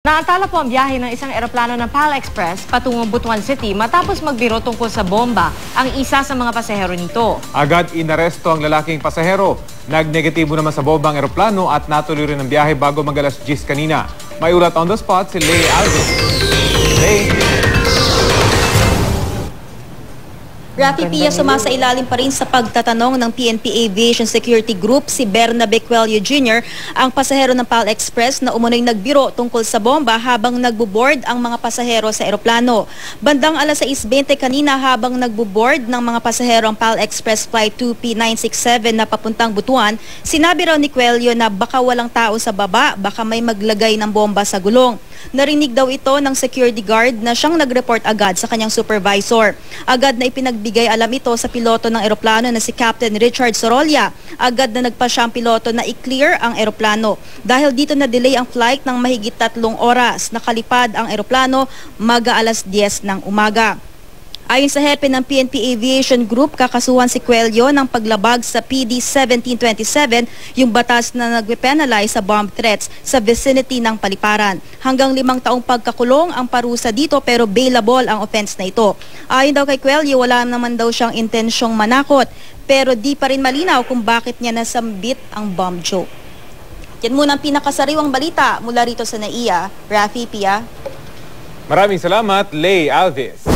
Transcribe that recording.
Naantala po ang biyahe ng isang eroplano ng PAL Express patungong Butuan City matapos magbiro tungkol sa bomba ang isa sa mga pasahero nito. Agad inaresto ang lalaking pasahero. Nagnegatibo naman sa bomba ang eroplano at natuloy rin ang biyahe bago mag-alas 10 kanina. May ulat on the spot si Lay Alves. Lay. Rafi Pia, sumasailalim pa rin sa pagtatanong ng PNP Aviation Security Group si Bernabe Coelho Jr., ang pasahero ng PAL Express na umunoy nagbiro tungkol sa bomba habang nagbo-board ang mga pasahero sa eroplano. Bandang alas 6:20 kanina habang nagbo-board ng mga pasahero ang PAL Express Flight 2P967 na papuntang Butuan, sinabi raw ni Coelho na baka walang tao sa baba, baka may maglagay ng bomba sa gulong. Narinig daw ito ng security guard na siyang nag-report agad sa kanyang supervisor. Agad na ipinagbigay alam ito sa piloto ng eroplano na si Captain Richard Sorolla. Agad na nagpa siyang piloto na i-clear ang eroplano. Dahil dito na delay ang flight ng mahigit 3 oras. Nakalipad ang eroplano mag-aalas 10 ng umaga. Ayon sa hepe ng PNP Aviation Group, kakasuhan si Coelho ng paglabag sa PD 1727, yung batas na nagpe-penalize sa bomb threats sa vicinity ng paliparan. Hanggang 5 taong pagkakulong ang parusa dito pero bailable ang offense na ito. Ayon daw kay Coelho, wala naman daw siyang intensyong manakot pero di pa rin malinaw kung bakit niya nasambit ang bomb joke. Yan muna ang pinakasariwang balita mula rito sa NAIA. Rafi Pia. Maraming salamat, Lay Alves.